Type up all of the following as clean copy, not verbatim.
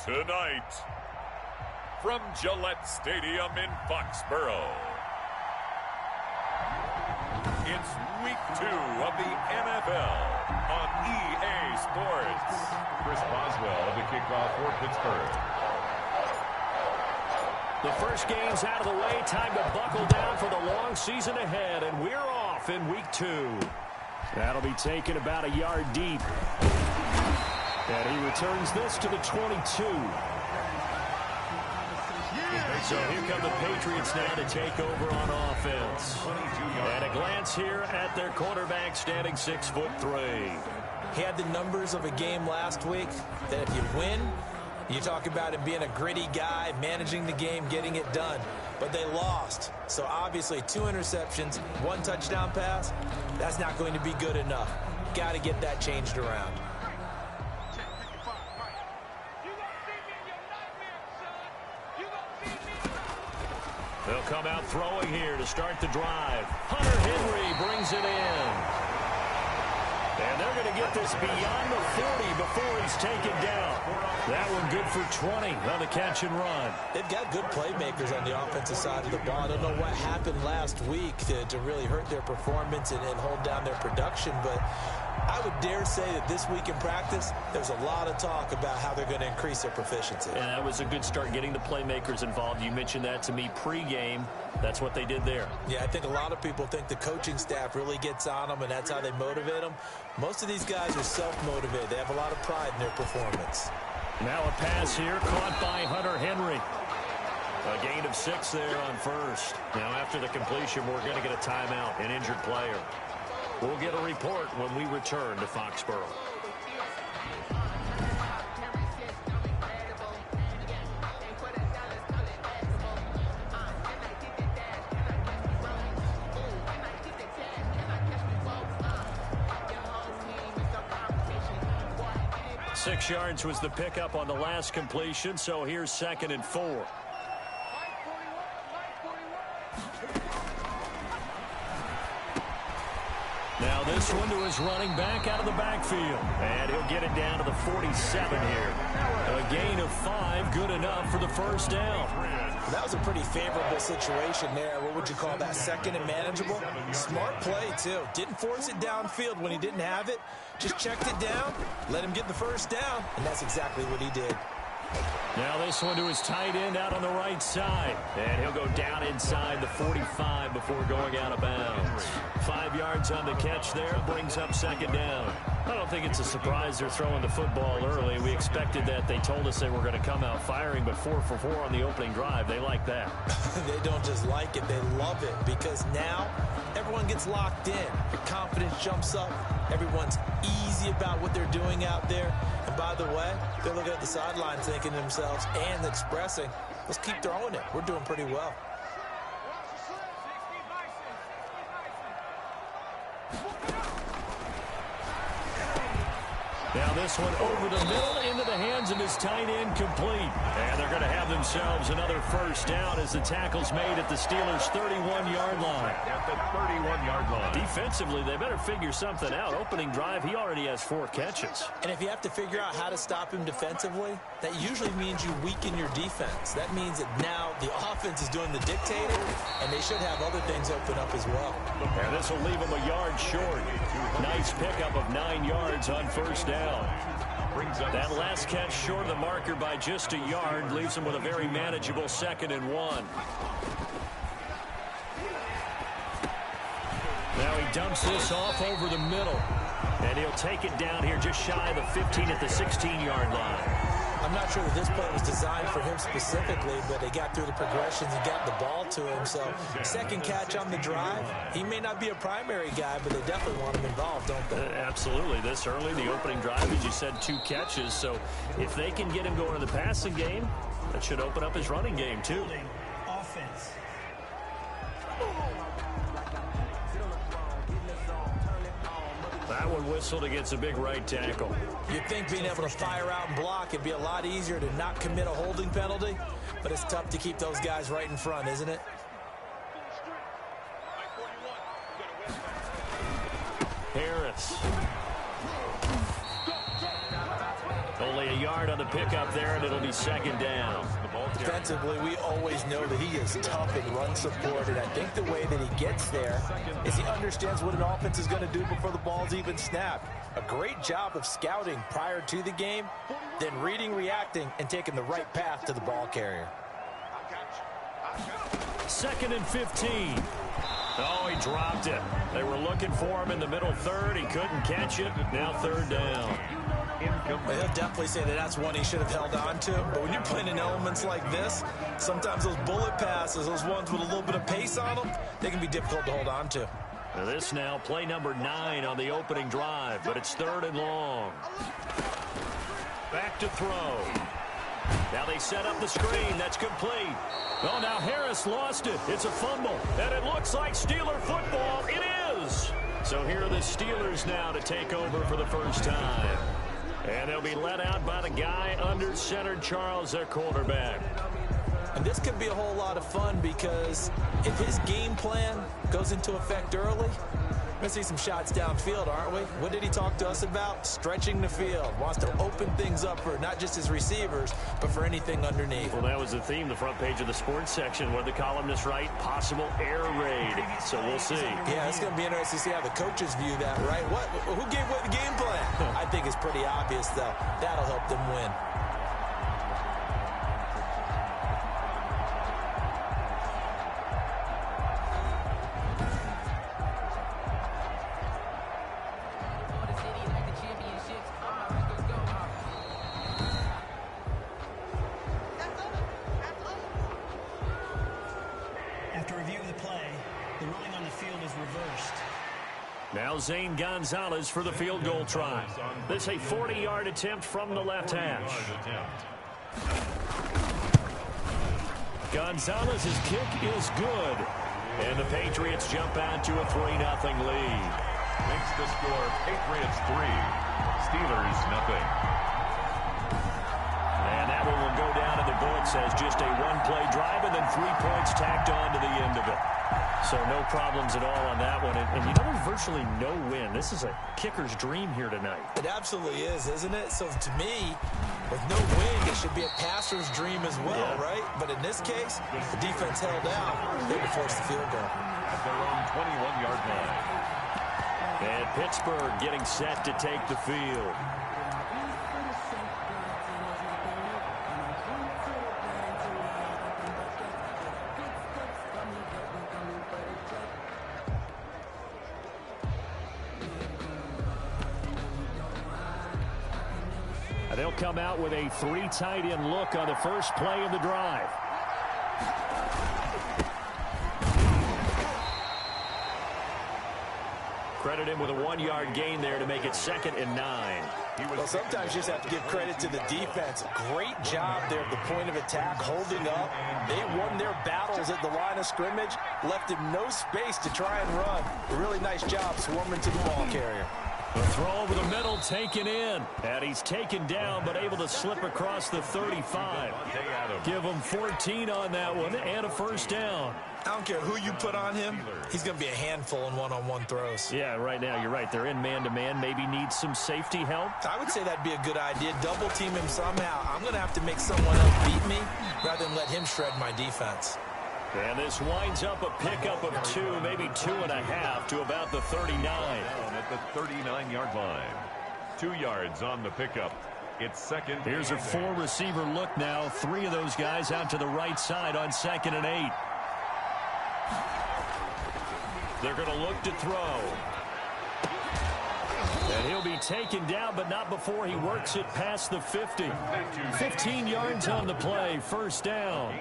Tonight, from Gillette Stadium in Foxborough, it's Week 2 of the NFL on EA Sports. Chris Boswell, the kickoff for Pittsburgh. The first game's out of the way. Time to buckle down for the long season ahead, and we're off in Week 2. That'll be taken about a yard deep. And he returns this to the 22. So here come the Patriots now to take over on offense. And a glance here at their quarterback, standing 6'3". He had the numbers of a game last week that if you win, you talk about him being a gritty guy, managing the game, getting it done. But they lost. So obviously 2 interceptions, 1 touchdown pass, that's not going to be good enough. Got to get that changed around. They'll come out throwing here to start the drive. Hunter Henry brings it in. And they're going to get this beyond the 40 before he's taken down. That one good for 20 on the catch and run. They've got good playmakers on the offensive side of the ball. I don't know what happened last week to really hurt their performance and hold down their production, but I would dare say that this week in practice, there's a lot of talk about how they're going to increase their proficiency. And that was a good start getting the playmakers involved. You mentioned that to me pregame. That's what they did there. Yeah, I think a lot of people think the coaching staff really gets on them, and that's how they motivate them. Most of these guys are self-motivated. They have a lot of pride in their performance. Now a pass here caught by Hunter Henry. A gain of 6 there on first. Now after the completion, we're going to get a timeout, an injured player. We'll get a report when we return to Foxborough. Six yards was the pickup on the last completion, so here's 2nd and 4. Now this one to his running back out of the backfield. And he'll get it down to the 47 here. A gain of 5, good enough for the first down. That was a pretty favorable situation there. What would you call that? 2nd and manageable? Smart play, too. Didn't force it downfield when he didn't have it. Just checked it down, let him get the first down, and that's exactly what he did. Now this one to his tight end out on the right side. And he'll go down inside the 45 before going out of bounds. 5 yards on the catch there, brings up 2nd down. I don't think it's a surprise they're throwing the football early. We expected that. They told us they were going to come out firing, but 4 for 4 on the opening drive. They like that. They don't just like it, they love it, because now everyone gets locked in. Your confidence jumps up. Everyone's easy about what they're doing out there. And by the way, they're looking at the sideline thinking to themselves and expressing, let's keep throwing it. We're doing pretty well. Now this one over the middle into the hands of his tight end, complete. And they're going to have themselves another first down as the tackle's made at the Steelers' 31-yard line. At the 31-yard line. Defensively, they better figure something out. Opening drive, he already has 4 catches. And if you have to figure out how to stop him defensively, that usually means you weaken your defense. That means that now the offense is doing the dictating, and they should have other things open up as well. And this will leave him a yard short. Nice pickup of 9 yards on first down. That last catch short of the marker by just a yard leaves him with a very manageable 2nd and 1. Now he dumps this off over the middle. And he'll take it down here just shy of the 15 at the 16-yard line. I'm not sure that this play was designed for him specifically, but they got through the progressions and got the ball to him. So 2nd catch on the drive. He may not be a primary guy, but they definitely want him involved, don't they? Absolutely. This early, the opening drive, as you said, 2 catches. So if they can get him going in the passing game, that should open up his running game too. Offense. That one whistled against a big right tackle. You'd think being able to fire out and block it'd be a lot easier to not commit a holding penalty, but it's tough to keep those guys right in front, isn't it? Harris. Only a yard on on the pickup there, and it'll be second down. Defensively, we always know that he is tough in run support, and I think the way that he gets there is he understands what an offense is going to do before the ball's even snapped. A great job of scouting prior to the game, then reading, reacting, and taking the right path to the ball carrier. 2nd and 15. Oh, he dropped it. They were looking for him in the middle third. He couldn't catch it. Now 3rd down. Well, he'll definitely say that that's one he should have held on to. But when you're playing in elements like this, sometimes those bullet passes, those ones with a little bit of pace on them, they can be difficult to hold on to. Now this now, play number 9 on the opening drive, but it's 3rd and long. Back to throw. Now they set up the screen. That's complete. Oh, now Harris lost it. It's a fumble, and it looks like Steeler football. It is. So here are the Steelers now to take over for the first time. And they'll be let out by the guy under center, Charles, their quarterback. And this could be a whole lot of fun because if his game plan goes into effect early, we're going to see some shots downfield, aren't we? What did he talk to us about? Stretching the field. Wants to open things up for not just his receivers, but for anything underneath. Well, that was the theme, the front page of the sports section. What did the columnists write? Possible air raid. So we'll see. Yeah, it's going to be interesting to see how the coaches view that, right? Who gave away the game plan? I think it's pretty obvious, though. That'll help them win. Now Zane Gonzalez for the field goal try. This a 40-yard attempt from the left hash. Gonzalez's kick is good. And the Patriots jump out to a 3-0 lead. Makes the score Patriots 3, Steelers 0. And that one will go down in the books as just a one-play drive and then 3 points tacked on to the end of it. So no problems at all on that one. And you know, there's virtually no win. This is a kicker's dream here tonight. It absolutely is, isn't it? So to me, with no win, it should be a passer's dream as well, right? But in this case, the defense held out. They could force the field goal. At their own 21-yard line. And Pittsburgh getting set to take the field. They'll come out with a 3 tight end look on the first play of the drive. Credit him with a 1-yard gain there to make it 2nd and 9. Well, sometimes you just have to give credit to the defense. Great job there at the point of attack, holding up. They won their battles at the line of scrimmage, left him no space to try and run. A really nice job swarming to the ball carrier. The throw over the middle taken in. And he's taken down but able to slip across the 35. Give him 14 on that one and a first down. I don't care who you put on him. He's going to be a handful in one-on-one throws. Yeah, right now you're right. They're in man-to-man. Maybe needs some safety help. I would say that'd be a good idea. Double team him somehow. I'm going to have to make someone else beat me rather than let him shred my defense. And this winds up a pickup of 2, maybe 2.5 to about the 39. Down at the 39-yard line. 2 yards on the pickup. It's 2nd. Here's a 4-receiver look now. 3 of those guys out to the right side on 2nd and 8. They're going to look to throw. And he'll be taken down, but not before he works it past the 50. 15 yards on the play, first down.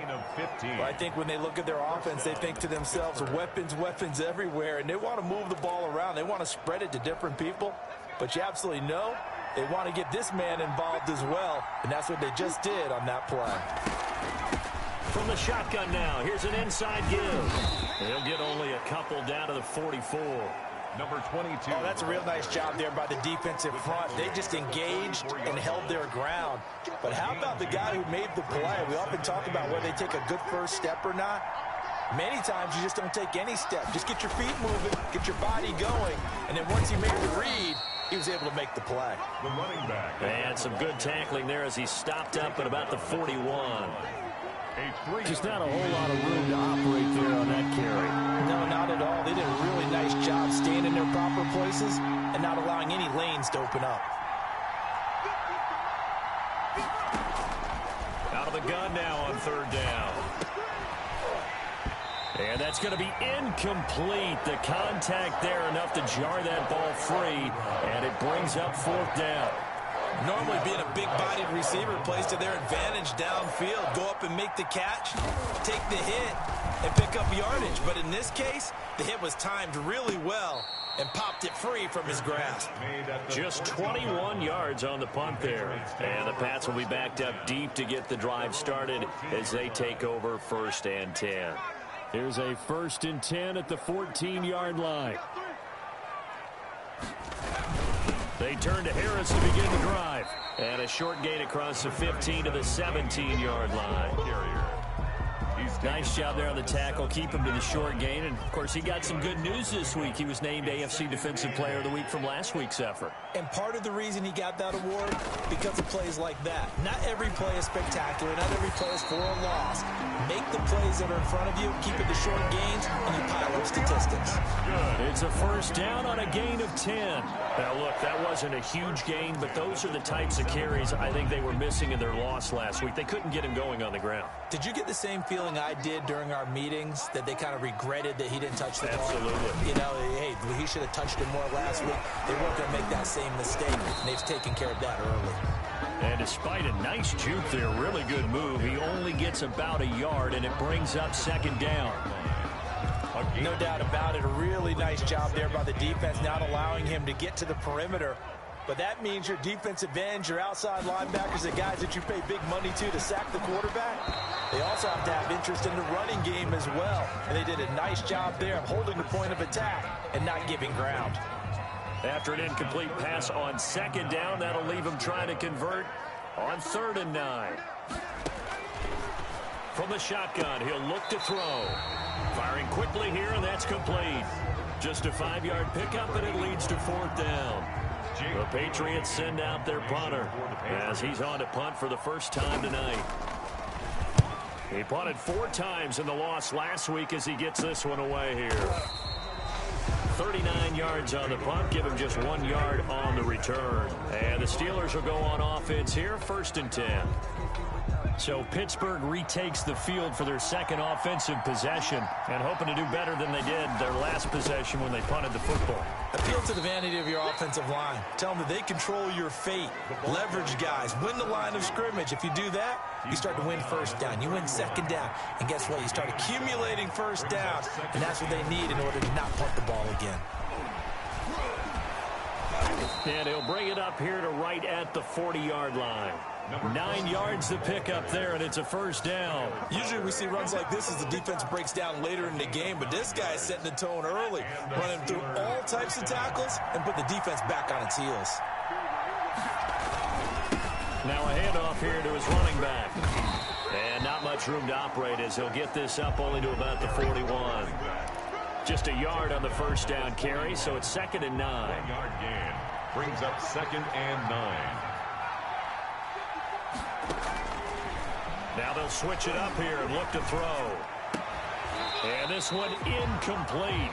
Well, I think when they look at their offense, they think to themselves, weapons everywhere, and they want to move the ball around. They want to spread it to different people, but you absolutely know they want to get this man involved as well, and that's what they just did on that play. From the shotgun now, here's an inside give. He'll get only a couple down to the 44. Number 22. Oh, that's a real nice job there by the defensive front. They just engaged and held their ground. But how about the guy who made the play? We often talk about whether they take a good first step or not. Many times you just don't take any step. Just get your feet moving, get your body going, and then once you make the read, he was able to make the play. The running back. And some good tackling there as he stopped up at about the 41. Just not a whole lot of room to operate there on that carry. No, not at all. They did a really nice job staying in their proper places and not allowing any lanes to open up. Out of the gun now on third down. And that's going to be incomplete. The contact there enough to jar that ball free, and it brings up fourth down. Normally being a big-bodied receiver plays to their advantage downfield. Go up and make the catch, take the hit, and pick up yardage. But in this case, the hit was timed really well and popped it free from his grasp. Just 21 yards on the punt there. And the Pats will be backed up deep to get the drive started as they take over 1st and 10. Here's a 1st and 10 at the 14-yard line. They turn to Harris to begin the drive. And a short gain across the 15 to the 17-yard line. Nice job there on the tackle. Keep him to the short gain. And, of course, he got some good news this week. He was named AFC Defensive Player of the Week from last week's effort. And part of the reason he got that award, because of plays like that. Not every play is spectacular. Not every play is for a loss. Make the plays that are in front of you, keep it to short gains, and you pile up statistics. It's a 1st down on a gain of 10. Now, look, that wasn't a huge gain, but those are the types of carries I think they were missing in their loss last week. They couldn't get him going on the ground. Did you get the same feeling I did during our meetings, that they kind of regretted that he didn't touch the ball? Absolutely. You know, hey, he should have touched it more last week. They weren't going to make that same mistake, and they've taken care of that early. And despite a nice juke there, really good move, he only gets about a yard, and it brings up 2nd down. No doubt about it. A really nice job there by the defense, not allowing him to get to the perimeter. But that means your defensive ends, your outside linebackers, the guys that you pay big money to sack the quarterback, they also have to have interest in the running game as well. And they did a nice job there of holding the point of attack and not giving ground. After an incomplete pass on 2nd down, that'll leave him trying to convert on 3rd and 9. From the shotgun, he'll look to throw. Firing quickly here, and that's complete. Just a 5-yard pickup, and it leads to 4th down. The Patriots send out their punter as he's on to punt for the first time tonight. He punted 4 times in the loss last week as he gets this one away here. 39 yards on the punt, give him just 1 yard on the return. And the Steelers will go on offense here, 1st and 10. So Pittsburgh retakes the field for their 2nd offensive possession and hoping to do better than they did their last possession when they punted the football. Appeal to the vanity of your offensive line. Tell them that they control your fate. Leverage guys. Win the line of scrimmage. If you do that, you start to win 1st down. You win 2nd down. And guess what? You start accumulating 1st down. And that's what they need in order to not punt the ball again. And he'll bring it up here to right at the 40-yard line. 9 yards to pick up there, and it's a 1st down. Usually we see runs like this as the defense breaks down later in the game, but this guy is setting the tone early, running through all types of tackles and put the defense back on its heels. Now a handoff here to his running back. And not much room to operate as he'll get this up only to about the 41. Just a yard on the 1st down carry, so it's 2nd and 9. 1-yard gain brings up 2nd and 9. Now they'll switch it up here and look to throw. And this one incomplete.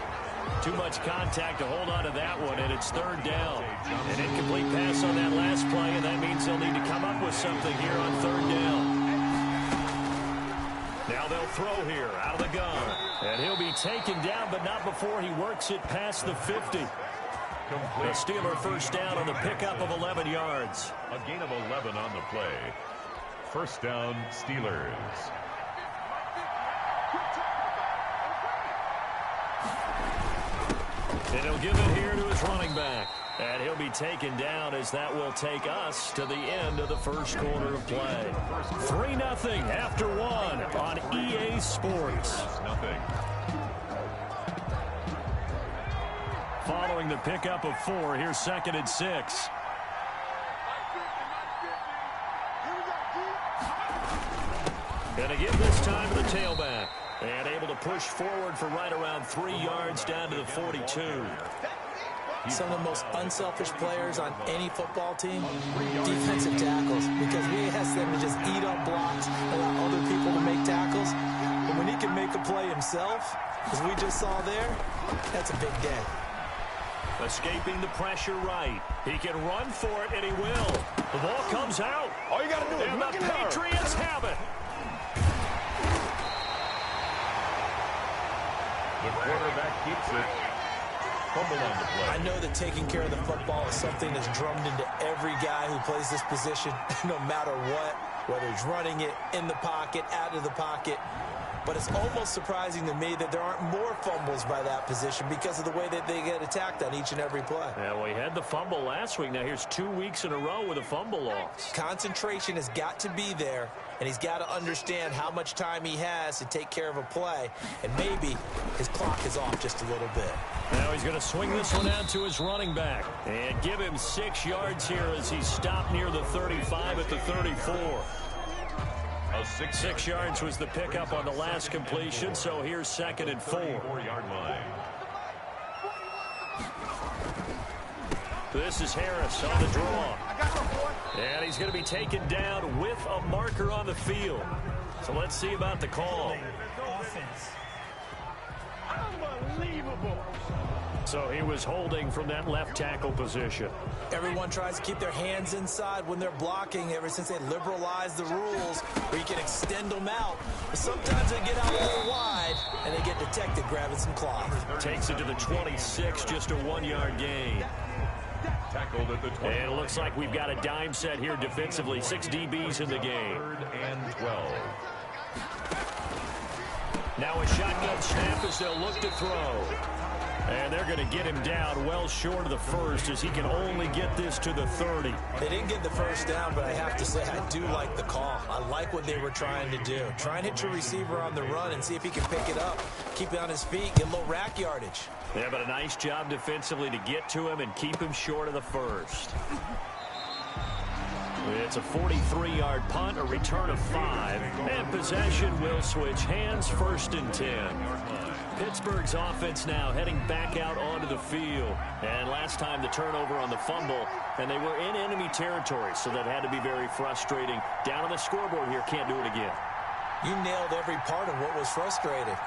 Too much contact to hold on to that one, and it's 3rd down. An incomplete pass on that last play, and that means they'll need to come up with something here on 3rd down. Now they'll throw here out of the gun. And he'll be taken down, but not before he works it past the 50. The Steeler 1st down on the pickup of 11 yards. A gain of 11 on the play. 1st down, Steelers. And he'll give it here to his running back. And he'll be taken down as that will take us to the end of the 1st quarter of play. 3-0 after 1 on EA Sports. Following the pickup of 4, here's 2nd and 6. And again this time to the tailback. And able to push forward for right around 3 yards down to the 42. some of the most unselfish players on any football team? Defensive tackles, because we ask them to just eat up blocks, allow other people to make tackles. But when he can make a play himself, as we just saw there, that's a big day. Escaping the pressure right. He can run for it, and he will. The ball comes out. All you got to do is and look the at her. Patriots have it. The quarterback keeps it. Fumble on the play. I know that taking care of the football is something that's drummed into every guy who plays this position, no matter what, whether he's running it, in the pocket, out of the pocket. But it's almost surprising to me that there aren't more fumbles by that position because of the way that they get attacked on each and every play. Yeah, well, he had the fumble last week. Now here's 2 weeks in a row with a fumble loss. Concentration has got to be there, and he's got to understand how much time he has to take care of a play, and maybe his clock is off just a little bit. Now he's going to swing this one out to his running back and give him 6 yards here as he stopped near the 35 at the 34. 6 yards was the pickup on the last completion, so here's 2nd and 4. 4-yard line. This is Harris on the draw. And he's going to be taken down with a marker on the field. So let's see about the call. Unbelievable. So he was holding from that left tackle position. Everyone tries to keep their hands inside when they're blocking ever since they liberalized the rules where you can extend them out. But sometimes they get out a little wide and they get detected grabbing some cloth. Takes it to the 26, just a 1-yard gain. Tackled at the 20. And it looks like we've got a dime set here defensively. 6 DBs in the game. 3rd and 12. Now a shotgun snap as they'll look to throw. And they're going to get him down well short of the first as he can only get this to the 30. They didn't get the first down, but I have to say I do like the call. I like what they were trying to do. Try and hit your receiver on the run and see if he can pick it up. Keep it on his feet, get a little rack yardage. Yeah, but a nice job defensively to get to him and keep him short of the first. It's a 43-yard punt, a return of 5. And possession will switch hands, 1st and 10. Pittsburgh's offense now heading back out onto the field. And last time the turnover on the fumble, and they were in enemy territory, so that had to be very frustrating. Down on the scoreboard here, can't do it again. You nailed every part of what was frustrating.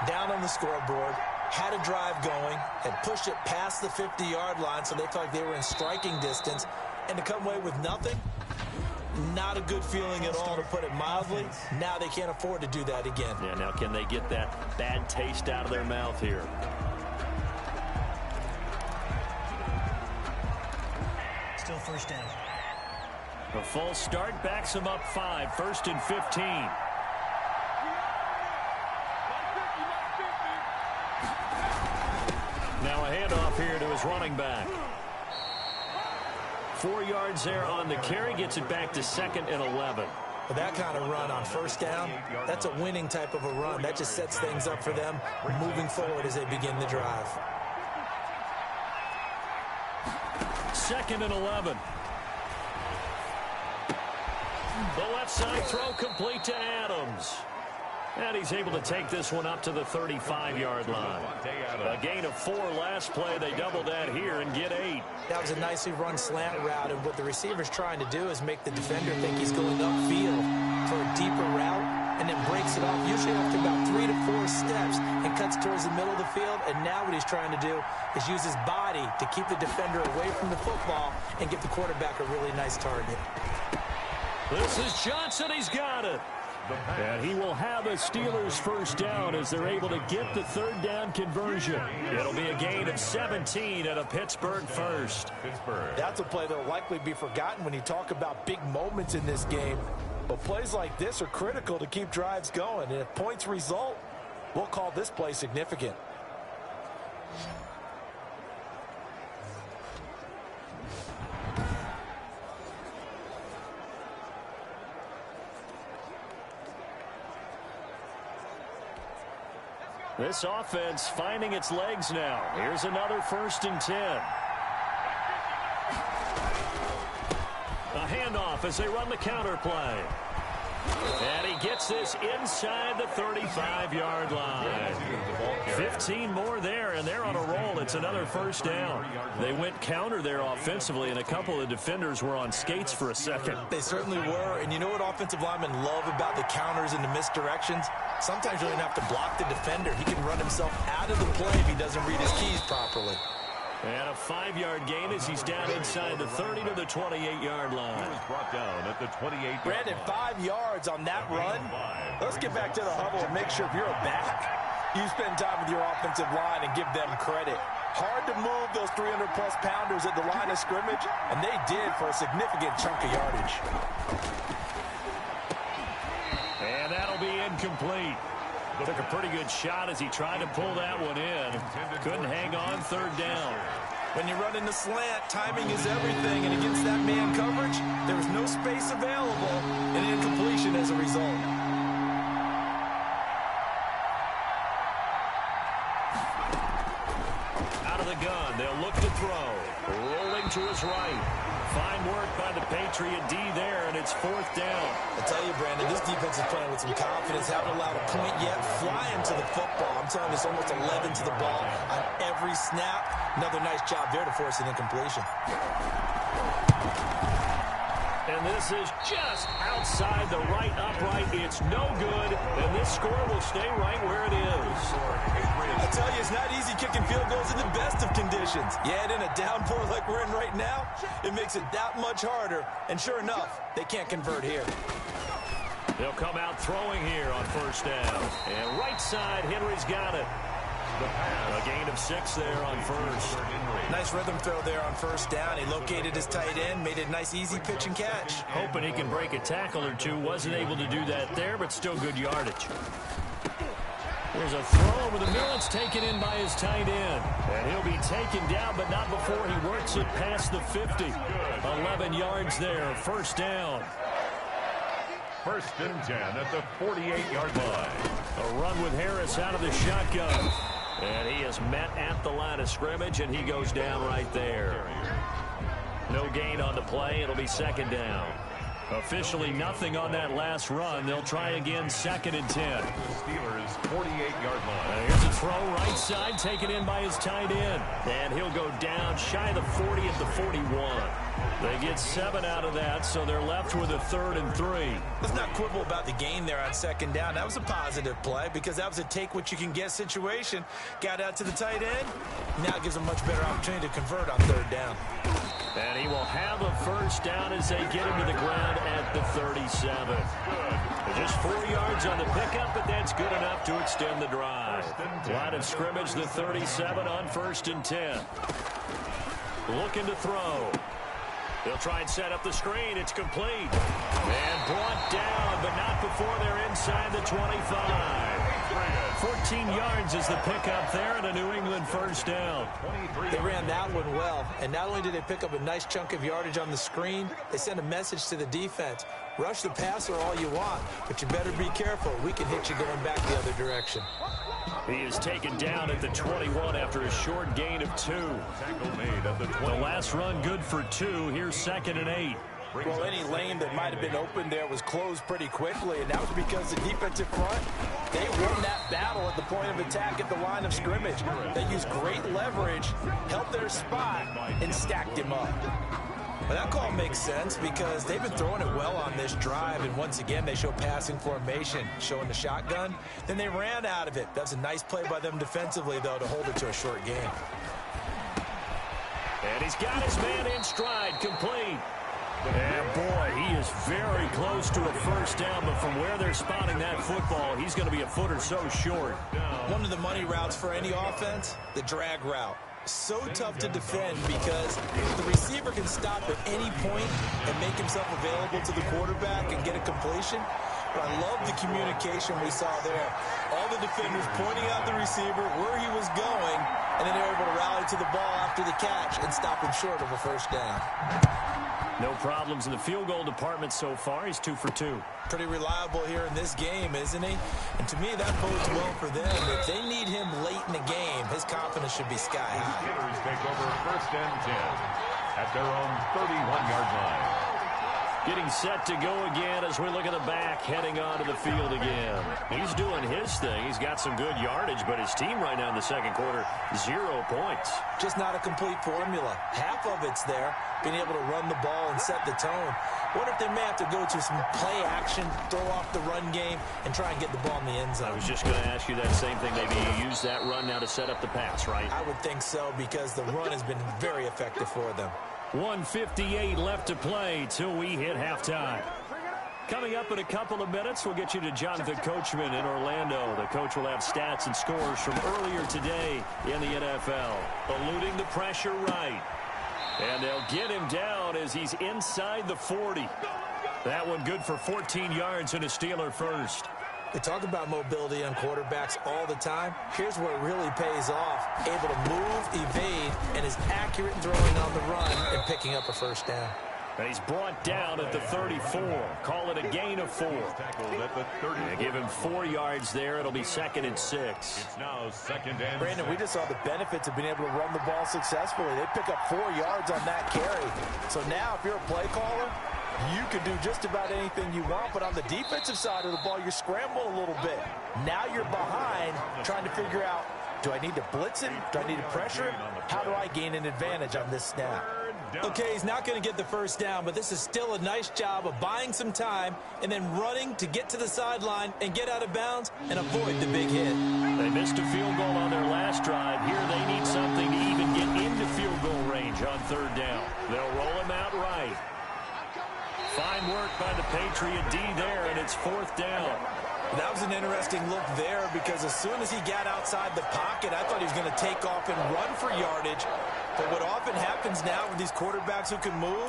Down on the scoreboard, had a drive going, had pushed it past the 50-yard line, so they felt like they were in striking distance, and to come away with nothing, not a good feeling at all, to put it mildly. Now they can't afford to do that again. Yeah, now can they get that bad taste out of their mouth here? Still 1st down. A false start backs them up 5, 1st and 15. Now a handoff here to his running back. 4 yards there on the carry, gets it back to 2nd and 11. But that kind of run on 1st down, that's a winning type of a run. That just sets things up for them moving forward as they begin the drive. 2nd and 11. The left side throw complete to Adams. And he's able to take this one up to the 35-yard line. A gain of 4 last play. They double that here and get 8. That was a nicely run slant route, and what the receiver's trying to do is make the defender think he's going upfield for a deeper route and then breaks it off, usually after about 3 to 4 steps, and cuts towards the middle of the field. And now what he's trying to do is use his body to keep the defender away from the football and give the quarterback a really nice target. This is Johnson. He's got it. And he will have a Steelers 1st down as they're able to get the 3rd down conversion. It'll be a gain of 17 and a Pittsburgh 1st. That's a play that will likely be forgotten when you talk about big moments in this game. But plays like this are critical to keep drives going. And if points result, we'll call this play significant. This offense finding its legs now. Here's another 1st and 10. A handoff as they run the counter play. And he gets this inside the 35-yard line. 15 more there, and they're on a roll. It's another first down. They went counter there offensively, and a couple of defenders were on skates for a second. They certainly were, and you know what offensive linemen love about the counters and the misdirections? Sometimes you don't even have to block the defender. He can run himself out of the play if he doesn't read his keys properly. And a 5-yard gain as he's down inside the 30 to the 28-yard line. He was brought down at the 28-yard Brandon, line. 5 yards on that run. Let's get back to the huddle and make sure if you're a back, you spend time with your offensive line and give them credit. Hard to move those 300-plus pounders at the line of scrimmage, and they did for a significant chunk of yardage. And that'll be incomplete. Took a pretty good shot as he tried to pull that one in. Couldn't hang on, third down. When you run in the slant, timing is everything, and against that man coverage, there was no space available, and incompletion as a result. Out of the gun, they'll look to throw. Rolling to his right. Fine work by the Patriot D there, and it's fourth down. I tell you, Brandon, this defense is playing with some confidence. Haven't allowed a point yet. Flying to the football. I'm telling you, it's almost 11 to the ball on every snap. Another nice job there to force an incompletion. And this is just outside the right upright. It's no good, and this score will stay right where it is. I tell you, it's not easy kicking field goals in the best of conditions. Yet in a downpour like we're in right now, it makes it that much harder. And sure enough, they can't convert here. They'll come out throwing here on first down. And right side, Henry's got it. A gain of 6 there on first. Nice rhythm throw there on first down. He located his tight end, made it a nice easy pitch and catch. Hoping he can break a tackle or two. Wasn't able to do that there, but still good yardage. There's a throw over the middle. It's taken in by his tight end. And he'll be taken down, but not before he works it past the 50. 11 yards there, first down. First and 10 at the 48-yard line. A run with Harris out of the shotgun. And he is met at the line of scrimmage, and he goes down right there. No gain on the play. It'll be second down. Officially nothing on that last run. They'll try again, second and 10. Steelers 48-yard line. Here's a throw right side, taken in by his tight end. And he'll go down shy of the 40 at the 41. They get 7 out of that, so they're left with a 3rd and 3. Let's not quibble about the gain there on second down. That was a positive play because that was a take-what-you-can-get situation. Got out to the tight end. Now gives a much better opportunity to convert on third down. And he will have a first down as they get him to the ground at the 37. Just 4 yards on the pickup, but that's good enough to extend the drive. Line of scrimmage, the 37 on first and 10. Looking to throw. They'll try and set up the screen. It's complete. And brought down, but not before they're inside the 25. 14 yards is the pickup there, and a New England first down. They ran that one well, and not only did they pick up a nice chunk of yardage on the screen, they sent a message to the defense. Rush the passer all you want, but you better be careful. We can hit you going back the other direction. He is taken down at the 21 after a short gain of 2. Tackle made at the 20. The last run good for 2. Here's second and 8. Well, any lane that might have been open there was closed pretty quickly, and that was because the defensive front, they won that battle at the point of attack at the line of scrimmage. They used great leverage, held their spot, and stacked him up. But that call makes sense because they've been throwing it well on this drive, and once again, they show passing formation, showing the shotgun. Then they ran out of it. That's a nice play by them defensively, though, to hold it to a short gain. And he's got his man in stride, complete. And boy, he is very close to a first down, but from where they're spotting that football, he's going to be a foot or so short. One of the money routes for any offense, the drag route. So tough to defend because the receiver can stop at any point and make himself available to the quarterback and get a completion. But I love the communication we saw there. All the defenders pointing out the receiver, where he was going, and then they were able to rally to the ball after the catch and stop him short of a first down. No problems in the field goal department so far. He's 2 for 2. Pretty reliable here in this game, isn't he? And to me, that bodes well for them. If they need him late in the game, his confidence should be sky high. Steelers take over first and 10 at their own 31-yard line. Getting set to go again as we look at the back, heading onto the field again. He's doing his thing. He's got some good yardage, but his team right now in the second quarter, 0 points. Just not a complete formula. Half of it's there, being able to run the ball and set the tone. What if they may have to go to some play action, throw off the run game, and try and get the ball in the end zone? I was just going to ask you that same thing. Maybe you use that run now to set up the pass, right? I would think so, because the run has been very effective for them. 1:58 left to play till we hit halftime. Coming up in a couple of minutes, we'll get you to Jonathan Coachman in Orlando. The coach will have stats and scores from earlier today in the NFL. Eluding the pressure right. And they'll get him down as he's inside the 40. That one good for 14 yards and a Steeler first. They talk about mobility on quarterbacks all the time. Here's where it really pays off. Able to move, evade, and is accurate throwing on the run and picking up a first down. And he's brought down at the 34. Call it a gain of 4. They give him 4 yards there. It'll be 2nd and 6. It's now 2nd and Brandon, we just saw the benefits of being able to run the ball successfully. They pick up 4 yards on that carry. So now if you're a play caller, you can do just about anything you want, but on the defensive side of the ball, you're scrambling a little bit. Now you're behind, trying to figure out, do I need to blitz him? Do I need to pressure him? How do I gain an advantage on this snap? Okay, he's not going to get the first down, but this is still a nice job of buying some time and then running to get to the sideline and get out of bounds and avoid the big hit. They missed a field goal on their last drive. Here they need something to even get into field goal range on 3rd down. They'll roll him out right. Fine work by the Patriot D there, and it's 4th down. That was an interesting look there, because as soon as he got outside the pocket, I thought he was going to take off and run for yardage. But what often happens now with these quarterbacks who can move,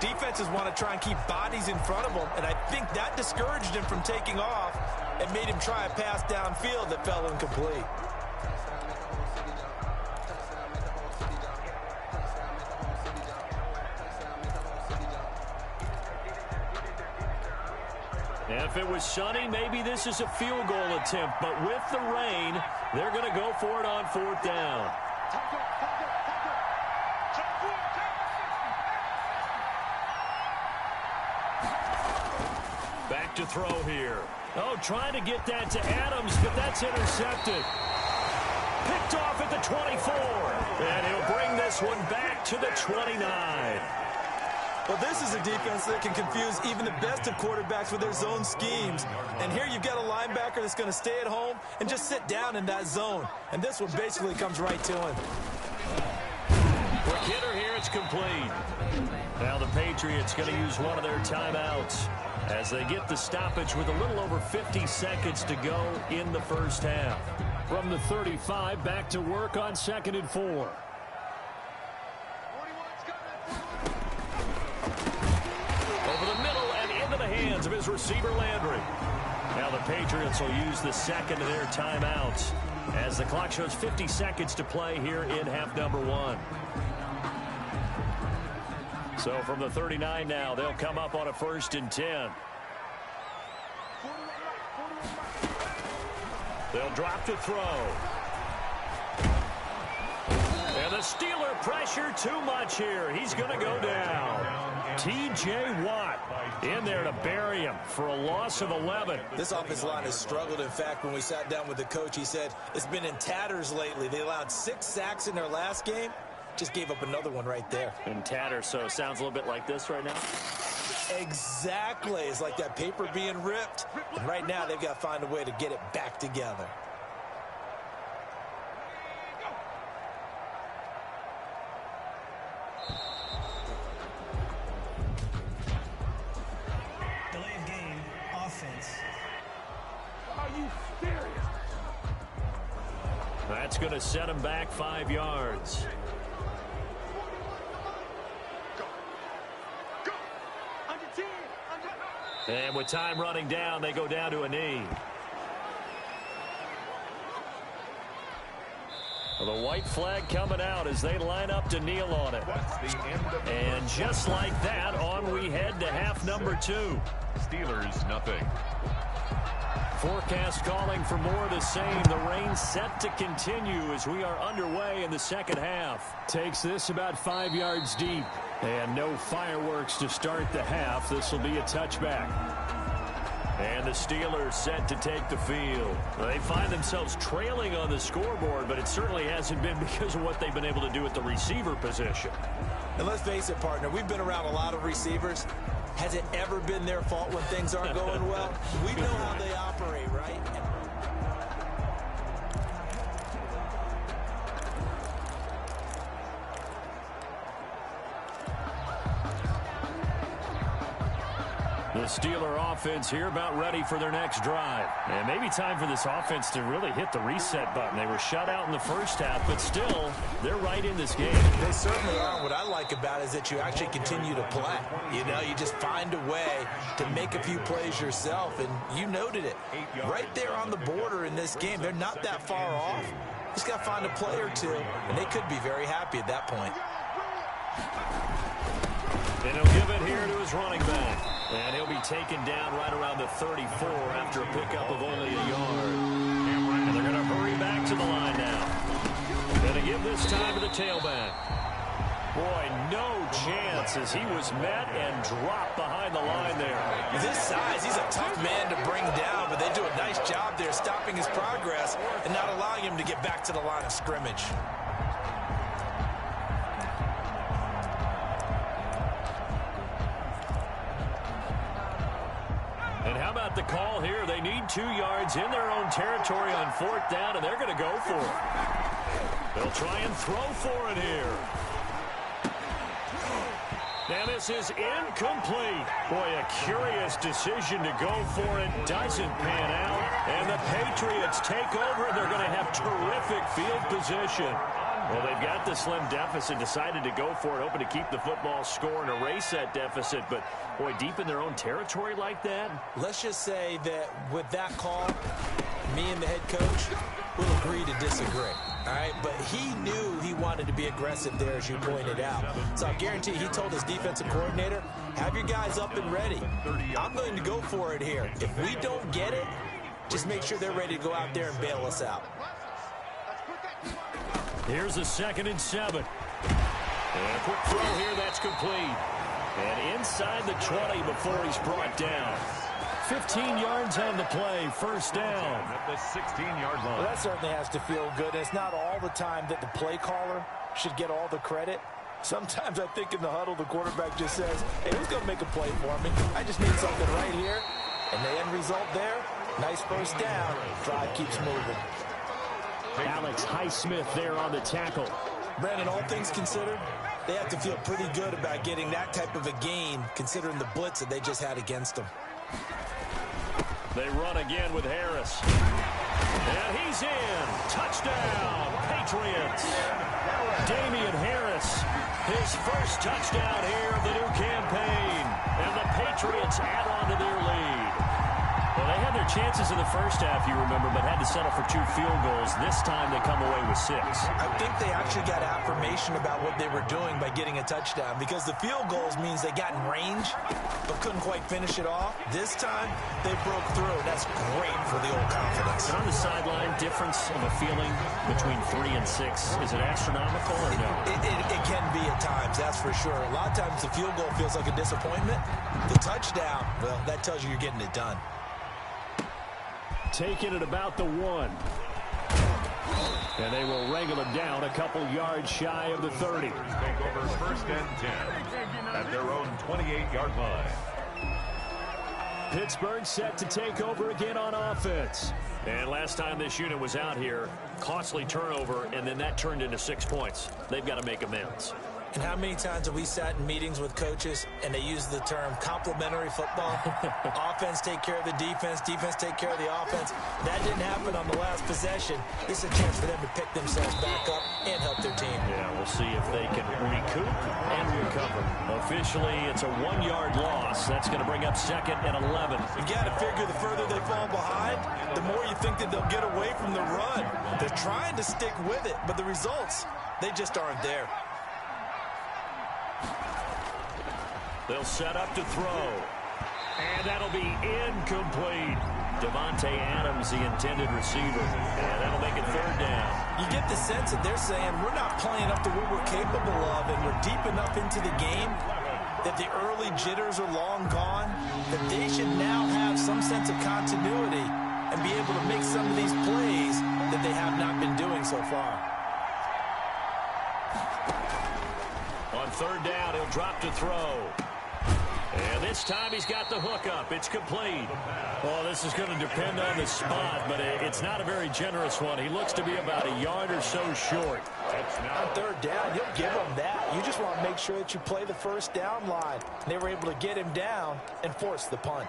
defenses want to try and keep bodies in front of them, and I think that discouraged him from taking off and made him try a pass downfield that fell incomplete. If it was sunny, maybe this is a field goal attempt. But with the rain, they're going to go for it on 4th down. Back to throw here. Oh, trying to get that to Adams, but that's intercepted. Picked off at the 24. And he'll bring this one back to the 29. Well, this is a defense that can confuse even the best of quarterbacks with their zone schemes. And here you've got a linebacker that's going to stay at home and just sit down in that zone. And this one basically comes right to him. Quick hitter here, it's complete. Now the Patriots going to use one of their timeouts as they get the stoppage with a little over 50 seconds to go in the first half. From the 35, back to work on 2nd and 4. Hands of his receiver Landry. Now the Patriots will use the 2nd of their timeouts as the clock shows 50 seconds to play here in half number 1. So from the 39 now, they'll come up on a 1st and 10. They'll drop to throw. And the Steeler pressure too much here. He's going to go down. T.J. Watt in there to bury him for a loss of 11. This offensive line has struggled. In fact, when we sat down with the coach, he said it's been in tatters lately. They allowed 6 sacks in their last game. Just gave up another one right there. In tatters, so it sounds a little bit like this right now. Exactly. It's like that paper being ripped. And right now, they've got to find a way to get it back together. That's going to set him back 5 yards. And with time running down, they go down to a knee. Well, the white flag coming out as they line up to kneel on it. And just like that, on we head to half number 2. Steelers, nothing. forecast calling for more of the same. The rain set to continue as we are underway in the second half. Takes this about 5 yards deep. And no fireworks to start the half. This will be a touchback. And the Steelers set to take the field. They find themselves trailing on the scoreboard, but it certainly hasn't been because of what they've been able to do at the receiver position. And let's face it, partner, we've been around a lot of receivers. Has it ever been their fault when things aren't going well? We know how they operate, right? The Steeler offense here about ready for their next drive. And maybe time for this offense to really hit the reset button. They were shut out in the first half, but still, they're right in this game. They certainly are. What I like about it is that you actually continue to play. You know, you just find a way to make a few plays yourself, and you noted it. Right there on the border in this game, they're not that far off. Just got to find a play or two, and they could be very happy at that point. And he'll give it here to his running back. And he'll be taken down right around the 34 after a pickup of only a yard. And they're going to hurry back to the line now. Going to give this time to the tailback. Boy, no chance as he was met and dropped behind the line there. With his size, he's a tough man to bring down, but they do a nice job there stopping his progress and not allowing him to get back to the line of scrimmage. And how about the call here? They need 2 yards in their own territory on 4th down, and they're going to go for it. They'll try and throw for it here. Now this is incomplete. Boy, a curious decision to go for it. Doesn't pan out. And the Patriots take over, and they're going to have terrific field position. Well, they've got the slim deficit, decided to go for it, hoping to keep the football score and erase that deficit. But, boy, deep in their own territory like that. Let's just say that with that call, me and the head coach will agree to disagree. All right, but he knew he wanted to be aggressive there, as you pointed out. So I guarantee he told his defensive coordinator, have your guys up and ready. I'm going to go for it here. If we don't get it, just make sure they're ready to go out there and bail us out. Here's a 2nd and 7. And a quick throw here, that's complete. And inside the 20 before he's brought down. 15 yards on the play, 1st down. At the 16-yard line. Well, that certainly has to feel good. It's not all the time that the play caller should get all the credit. Sometimes I think in the huddle, the quarterback just says, hey, who's going to make a play for me? I just need something right here. And the end result there, nice 1st down. Drive keeps moving. Alex Highsmith there on the tackle. Brandon, all things considered, they have to feel pretty good about getting that type of a gain, considering the blitz that they just had against them. They run again with Harris. And he's in. Touchdown, Patriots. Damian Harris, his first touchdown here of the new campaign. And the Patriots add on to their lead. Well, they had their chances in the first half, you remember, but had to settle for 2 field goals. This time they come away with 6. I think they actually got affirmation about what they were doing by getting a touchdown, because the field goals means they got in range but couldn't quite finish it off. This time they broke through. That's great for the old confidence. And on the sideline, difference of a feeling between 3 and 6, is it astronomical or no? It can be at times, that's for sure. A lot of times the field goal feels like a disappointment. The touchdown, well, that tells you you're getting it done. Taking it about the 1. And they will wrangle it down a couple yards shy of the 30. Take over 1st and 10 at their own 28-yard line. Pittsburgh set to take over again on offense. And last time this unit was out here, costly turnover, and then that turned into 6 points. They've got to make amends. And how many times have we sat in meetings with coaches and they use the term complementary football? Offense take care of the defense, defense take care of the offense. That didn't happen on the last possession. This is a chance for them to pick themselves back up and help their team. Yeah, we'll see if they can recoup and recover. Officially, it's a 1-yard loss. That's going to bring up 2nd and 11. You got to figure the further they fall behind, the more you think that they'll get away from the run. They're trying to stick with it, but the results, they just aren't there. They'll set up to throw. And that'll be incomplete. Devontae Adams, the intended receiver. And that'll make it third down. You get the sense that they're saying we're not playing up to what we're capable of, and we're deep enough into the game that the early jitters are long gone, that they should now have some sense of continuity and be able to make some of these plays that they have not been doing so far. On third down, he'll drop to throw. And this time he's got the hook up. It's complete. Well, this is going to depend on the spot, but it's not a very generous one. He looks to be about a yard or so short. On third down, you'll give him that. You just want to make sure that you play the first down line. They were able to get him down and force the punt.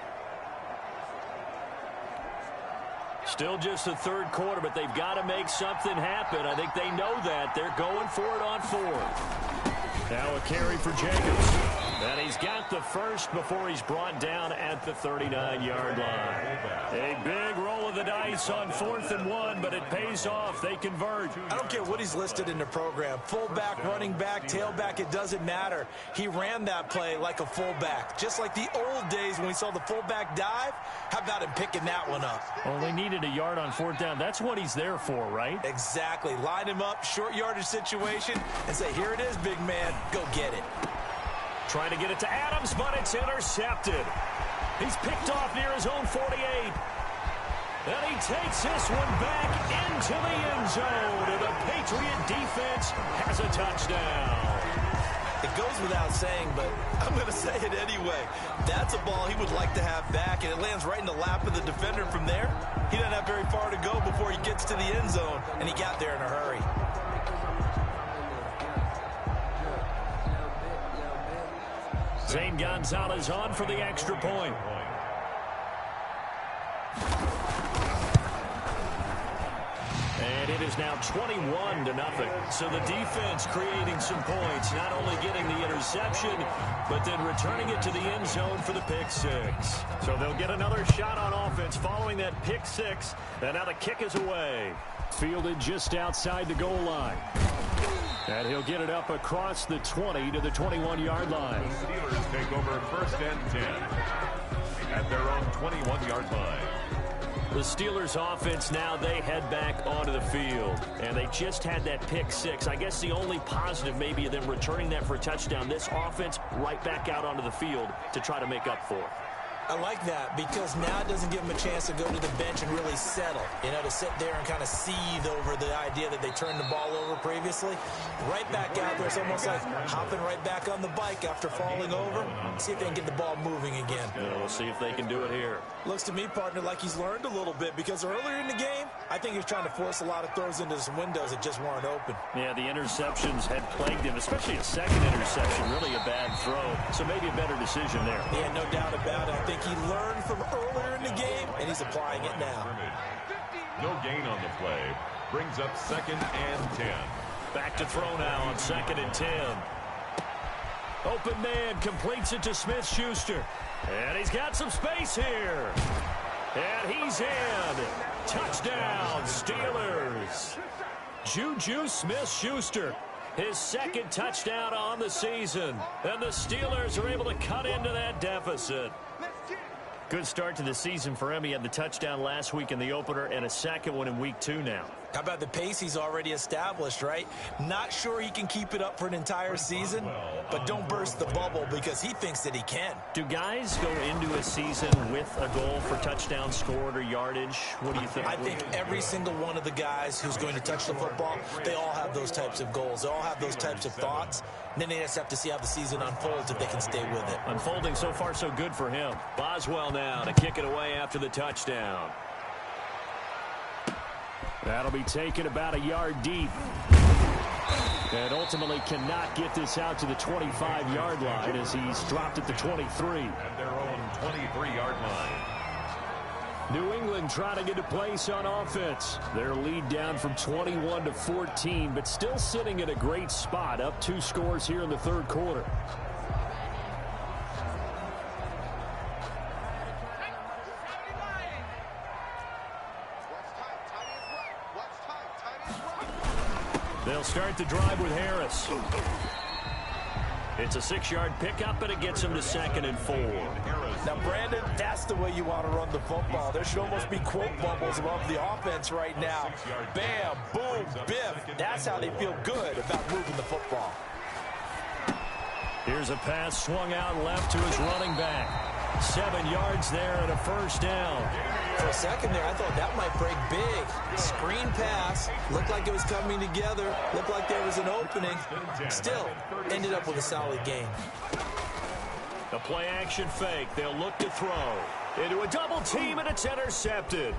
Still just the third quarter, but they've got to make something happen. I think they know that. They're going for it on fourth. Now a carry for Jacobs. And he's got the first before he's brought down at the 39-yard line. A big roll of the dice on 4th and 1, but it pays off. They convert. I don't care what he's listed in the program. Fullback, running back, tailback, it doesn't matter. He ran that play like a fullback. Just like the old days when we saw the fullback dive. How about him picking that one up? Well, they needed a yard on 4th down. That's what he's there for, right? Exactly. Line him up, short yardage situation, and say, here it is, big man. Go get it. Trying to get it to Adams, but it's intercepted. He's picked off near his own 48. And he takes this one back into the end zone. And the Patriot defense has a touchdown. It goes without saying, but I'm going to say it anyway. That's a ball he would like to have back, and it lands right in the lap of the defender from there. He doesn't have very far to go before he gets to the end zone, and he got there in a hurry. Zane Gonzalez on for the extra point. And it is now 21-0. So the defense creating some points, not only getting the interception, but then returning it to the end zone for the pick six. So they'll get another shot on offense following that pick six. And now the kick is away. Fielded just outside the goal line. And he'll get it up across the 20 to the 21-yard line. The Steelers take over 1st and 10 at their own 21-yard line. The Steelers offense now, they head back onto the field. And they just had that pick six. I guess the only positive maybe of them returning that for a touchdown. This offense right back out onto the field to try to make up for it. I like that because now it doesn't give them a chance to go to the bench and really settle, to sit there and kind of seethe over the idea that they turned the ball over previously. Right back out there, it's almost like hopping right back on the bike after falling over. See if they can get the ball moving again. Yeah, we'll see if they can do it here. Looks to me, partner, like he's learned a little bit because earlier in the game, I think he was trying to force a lot of throws into some windows that just weren't open. Yeah, the interceptions had plagued him, especially a second interception, really a bad throw. So maybe a better decision there. Yeah, no doubt about it. I think he learned from earlier in the game, and he's applying it now. No gain on the play. Brings up 2nd and 10. Back to throw now on 2nd and 10. Open man completes it to Smith-Schuster. And he's got some space here. And he's in. Touchdown, Steelers. Juju Smith-Schuster. His second touchdown on the season. And the Steelers are able to cut into that deficit. Good start to the season for him. He had the touchdown last week in the opener and a second one in week 2 now. How about the pace he's already established, right? Not sure he can keep it up for an entire season, but don't burst the bubble because he thinks that he can. Do guys go into a season with a goal for touchdown scored or yardage? What do you think? I think every single one of the guys who's going to touch the football, they all have those types of goals. They all have those types of thoughts. And then they just have to see how the season unfolds if they can stay with it. Unfolding so far so good for him. Boswell now to kick it away after the touchdown. That'll be taken about a yard deep. And ultimately cannot get this out to the 25-yard line as he's dropped at the 23. At their own 23-yard line. New England trying to get a place on offense. Their lead down from 21 to 14, but still sitting at a great spot, up 2 scores here in the third quarter. They'll start the drive with Harris. It's a 6-yard pickup, and it gets him to 2nd and 4. Now, Brandon, that's the way you want to run the football. There should almost be quote bubbles above the offense right now. Bam, boom, biff. That's how they feel good about moving the football. Here's a pass swung out left to his running back. 7 yards there and a 1st down. For a second there, I thought that might break big. Screen pass. Looked like it was coming together. Looked like there was an opening. Still, ended up with a solid game. The play-action fake. They'll look to throw. Into a double team, and it's intercepted.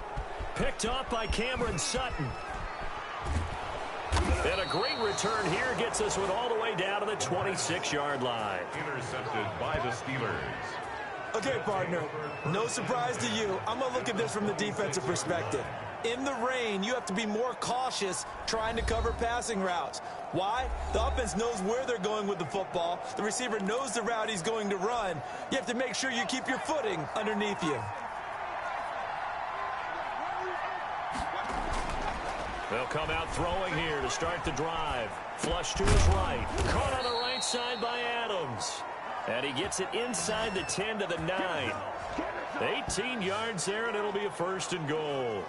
Picked off by Cameron Sutton. And a great return here gets this one all the way down to the 26-yard line. Intercepted by the Steelers. Okay, partner, no surprise to you. I'm going to look at this from the defensive perspective. In the rain, you have to be more cautious trying to cover passing routes. Why? The offense knows where they're going with the football. The receiver knows the route he's going to run. You have to make sure you keep your footing underneath you. They'll come out throwing here to start the drive. Flush to his right. Caught on the right side by Adams. And he gets it inside the 10 to the 9. 18 yards there, and it'll be a 1st and goal.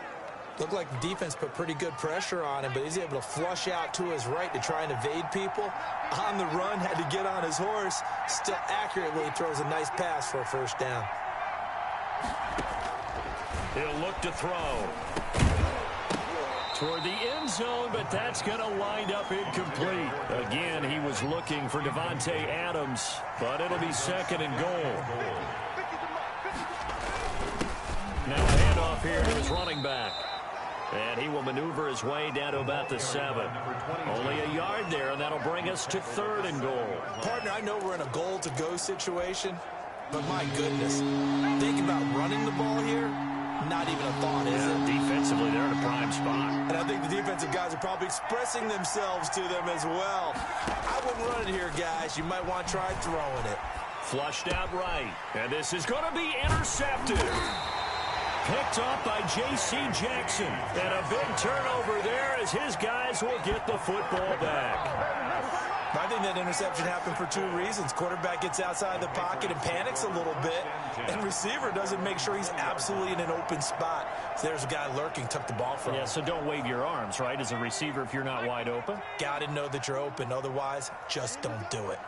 Looked like the defense put pretty good pressure on him, but he's able to flush out to his right to try and evade people. On the run, had to get on his horse. Still accurately throws a nice pass for a 1st down. He'll look to throw. Toward the end zone, but that's going to wind up incomplete. Again, he was looking for Devontae Adams, but it'll be 2nd and goal. Now a handoff here to his running back. And he will maneuver his way down to about the 7. Only a yard there, and that'll bring us to 3rd and goal. Partner, I know we're in a goal-to-go situation, but my goodness, think about running the ball here. Not even a thought, is it? Defensively, they're in a prime spot. And I think the defensive guys are probably expressing themselves to them as well. I wouldn't run it here, guys. You might want to try throwing it. Flushed out right. And this is going to be intercepted. Picked off by J.C. Jackson. And a big turnover there as his guys will get the football back. I think that interception happened for 2 reasons. Quarterback gets outside the pocket and panics a little bit, and receiver doesn't make sure he's absolutely in an open spot. So there's a guy lurking, took the ball from him. Yeah, so don't wave your arms, right, as a receiver if you're not wide open? Got to know that you're open. Otherwise, just don't do it.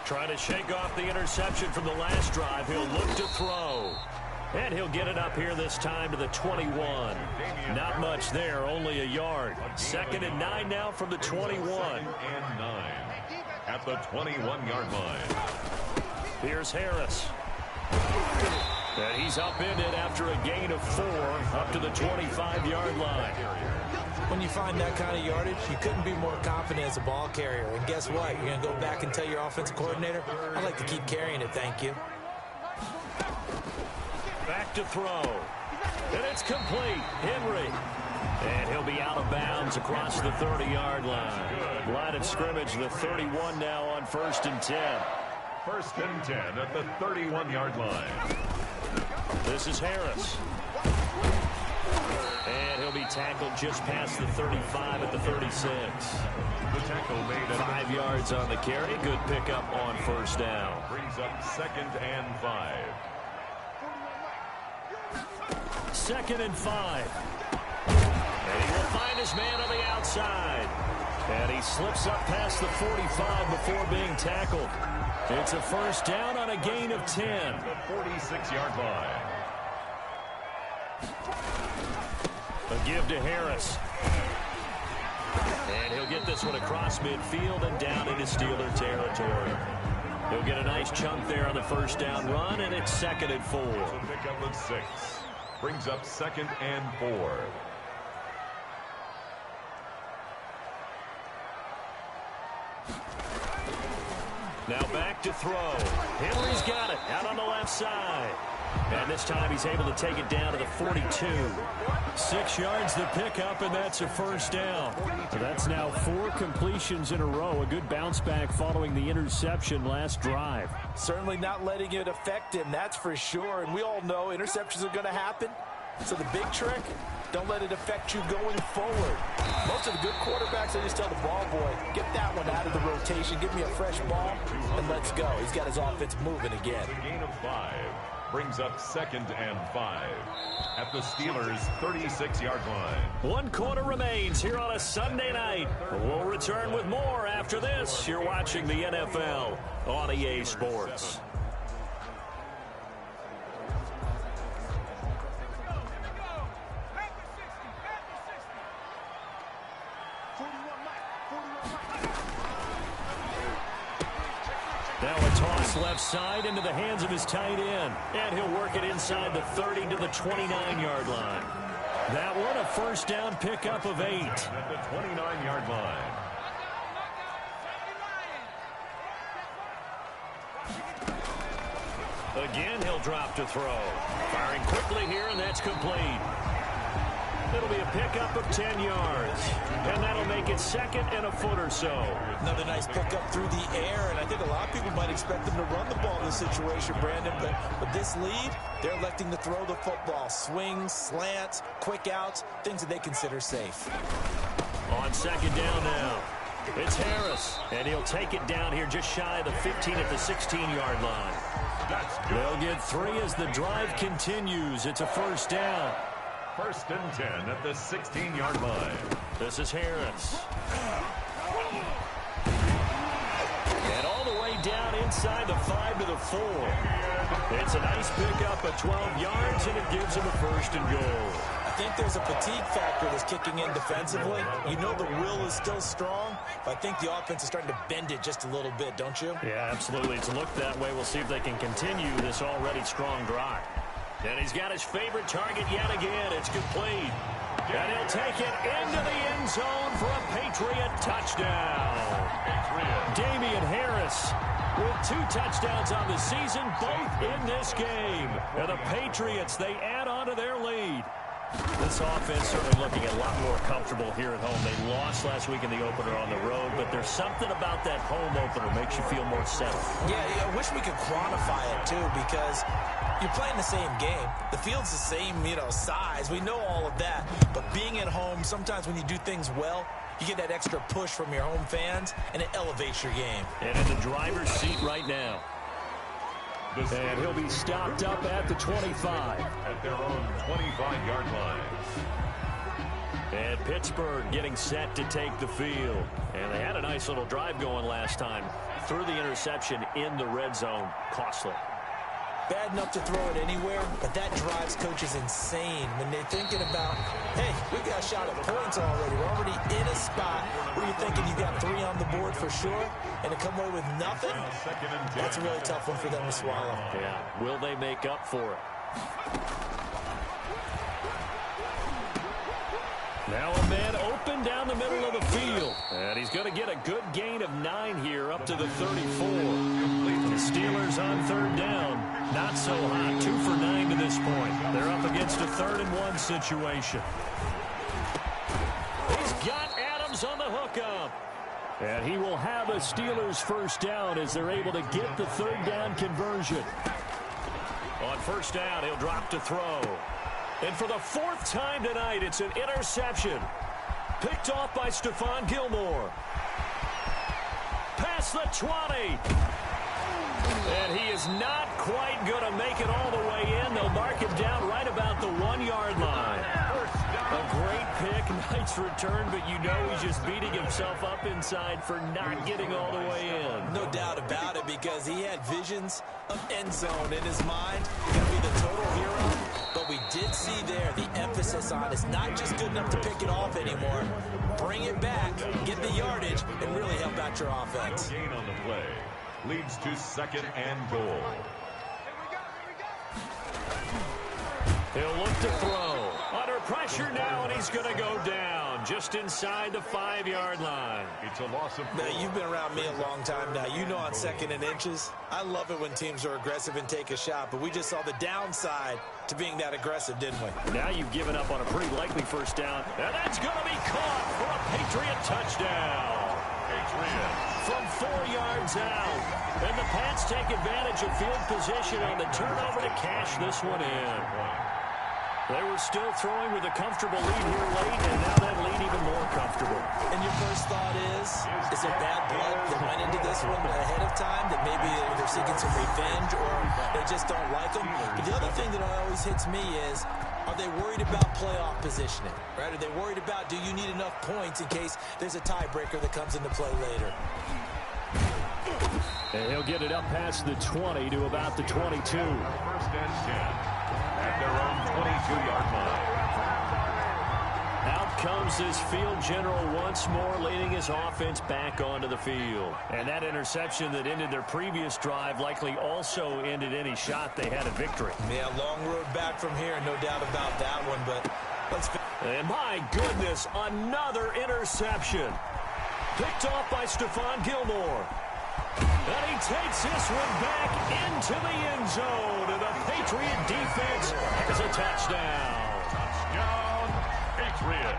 Trying to shake off the interception from the last drive. He'll look to throw. And he'll get it up here this time to the 21. Not much there, only a yard. 2nd and 9 now from the 21. 2nd and 9 at the 21-yard line. Here's Harris. And he's upended after a gain of 4 up to the 25-yard line. When you find that kind of yardage, you couldn't be more confident as a ball carrier. And guess what? You're going to go back and tell your offensive coordinator, I'd like to keep carrying it, thank you. Back to throw. And it's complete. Henry. And he'll be out of bounds across the 30-yard line. Line of scrimmage, the 31 now on 1st and 10. 1st and 10 at the 31-yard line. This is Harris. And he'll be tackled just past the 35 at the 36. The tackle made at 5 yards on the carry. Good pickup on 1st down. Brings up 2nd and 5. 2nd and 5. And he will find his man on the outside. And he slips up past the 45 before being tackled. It's a 1st down on a gain of 10. The 46-yard line. A give to Harris. And he'll get this one across midfield and down into Steeler territory. He'll get a nice chunk there on the 1st down run, and it's 2nd and 4. So pick up with 6. Brings up 2nd and 4. Now back to throw. Henry's got it out on the left side. And this time he's able to take it down to the 42. 6 yards the pickup, and that's a 1st down. So that's now 4 completions in a row. A good bounce back following the interception last drive. Certainly not letting it affect him, that's for sure. And we all know interceptions are going to happen. So the big trick, don't let it affect you going forward. Most to the good quarterbacks, I just tell the ball boy, get that one out of the rotation, give me a fresh ball, and let's go. He's got his offense moving again. The gain of 5 brings up 2nd and 5 at the Steelers' 36-yard line. 1 quarter remains here on a Sunday night. We'll return with more after this. You're watching the NFL on EA Sports. Now a toss left side into the hands of his tight end. And he'll work it inside the 30 to the 29-yard line. That one a first down pickup of 8. At the 29-yard line. Again, he'll drop to throw. Firing quickly here, and that's complete. It'll be a pickup of 10 yards. And that'll make it 2nd and a foot or so. Another nice pickup through the air, and I think a lot of people might expect them to run the ball in this situation, Brandon. But with this lead, they're electing to throw the football. Swings, slants, quick outs, things that they consider safe. On 2nd down now. It's Harris, and he'll take it down here just shy of the 15 at the 16-yard line. They'll get 3 as the drive continues. It's a first down. 1st and 10 at the 16-yard line. This is Harris. And all the way down inside the 5 to the 4. It's a nice pickup of 12 yards, and it gives him a 1st and goal. I think there's a fatigue factor that's kicking in defensively. You know the will is still strong, but I think the offense is starting to bend it just a little bit, don't you? Yeah, absolutely. It's looked that way. We'll see if they can continue this already strong drive. And he's got his favorite target yet again. It's complete. And he'll take it into the end zone for a Patriot touchdown. Damian Harris with 2 touchdowns on the season, both in this game. And the Patriots, they add on to their lead. This offense certainly looking a lot more comfortable here at home. They lost last week in the opener on the road, but there's something about that home opener makes you feel more settled. Yeah, I wish we could quantify it, too, because you're playing the same game. The field's the same, size. We know all of that. But being at home, sometimes when you do things well, you get that extra push from your home fans, and it elevates your game. And in the driver's seat right now. And he'll be stopped up at the 25. At their own 25-yard line. And Pittsburgh getting set to take the field. And they had a nice little drive going last time. Threw the interception in the red zone. Costly. Bad enough to throw it anywhere, but that drives coaches insane when they're thinking about, hey, we got a shot at points already. We're already in a spot where you're thinking you got 3 on the board for sure, and to come away with nothing, that's a really tough one for them to swallow. Yeah, will they make up for it? Now a man open down the middle of the field. And he's going to get a good gain of 9 here up to the 34. The Steelers on 3rd down. Not so hot. 2 for 9 to this point. They're up against a 3rd and 1 situation. He's got Adams on the hookup. And he will have a Steelers first down as they're able to get the 3rd down conversion. On 1st down, he'll drop to throw. And for the 4th time tonight, it's an interception. Picked off by Stephon Gilmore. Past the 20. And he is not quite going to make it all the way in. They'll mark him down right about the 1-yard line. A great pick, nice return, but you know he's just beating himself up inside for not getting all the way in. No doubt about it, because he had visions of end zone in his mind. He's going to be the total hero. But we did see there the emphasis on it's not just good enough to pick it off anymore. Bring it back, get the yardage, and really help out your offense. Gain on the play leads to 2nd and goal. He'll look to throw. Under pressure now, and he's going to go down just inside the 5-yard line. It's a loss of 4. Now, you've been around me a long time now. You know on 2nd and inches, I love it when teams are aggressive and take a shot, but we just saw the downside to being that aggressive, didn't we? Now you've given up on a pretty likely first down, and that's going to be caught for a Patriot touchdown. From 4 yards out. And the Pats take advantage of field position on the turnover to cash this one in. They were still throwing with a comfortable lead here late, and now that lead even more comfortable. And your first thought is there bad blood that went into this one ahead of time, that maybe they're seeking some revenge or they just don't like them? But the other thing that always hits me is, are they worried about playoff positioning? Right? Are they worried about, do you need enough points in case there's a tiebreaker that comes into play later? And he'll get it up past the 20 to about the 22. First and 10 at their own 22-yard line. Out comes his field general once more, leading his offense back onto the field. And that interception that ended their previous drive likely also ended any shot they had at victory. Yeah, long road back from here, no doubt about that one, but let's... And my goodness, another interception. Picked off by Stephon Gilmore. And he takes this one back into the end zone. And the Patriot defense has a touchdown. Touchdown, Patriot.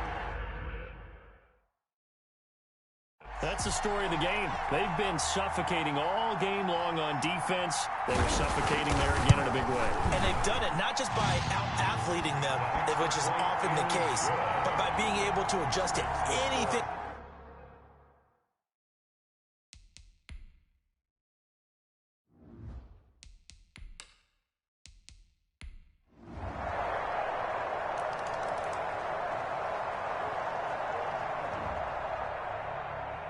That's the story of the game. They've been suffocating all game long on defense. They were suffocating there again in a big way. And they've done it not just by out-athleting them, which is often the case, but by being able to adjust to anything.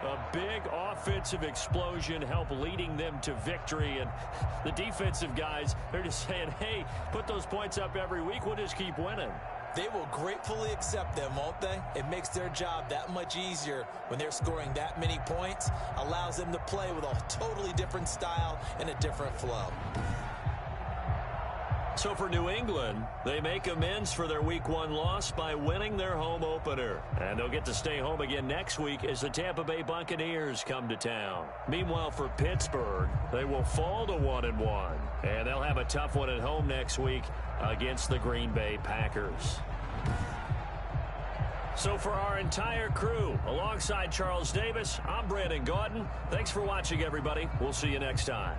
A big offensive explosion helped leading them to victory. And the defensive guys, they're just saying, hey, put those points up every week. We'll just keep winning. They will gratefully accept them, won't they? It makes their job that much easier when they're scoring that many points. Allows them to play with a totally different style and a different flow. So for New England, they make amends for their Week 1 loss by winning their home opener. And they'll get to stay home again next week as the Tampa Bay Buccaneers come to town. Meanwhile, for Pittsburgh, they will fall to 1-1. And they'll have a tough one at home next week against the Green Bay Packers. So for our entire crew, alongside Charles Davis, I'm Brandon Gaudin. Thanks for watching, everybody. We'll see you next time.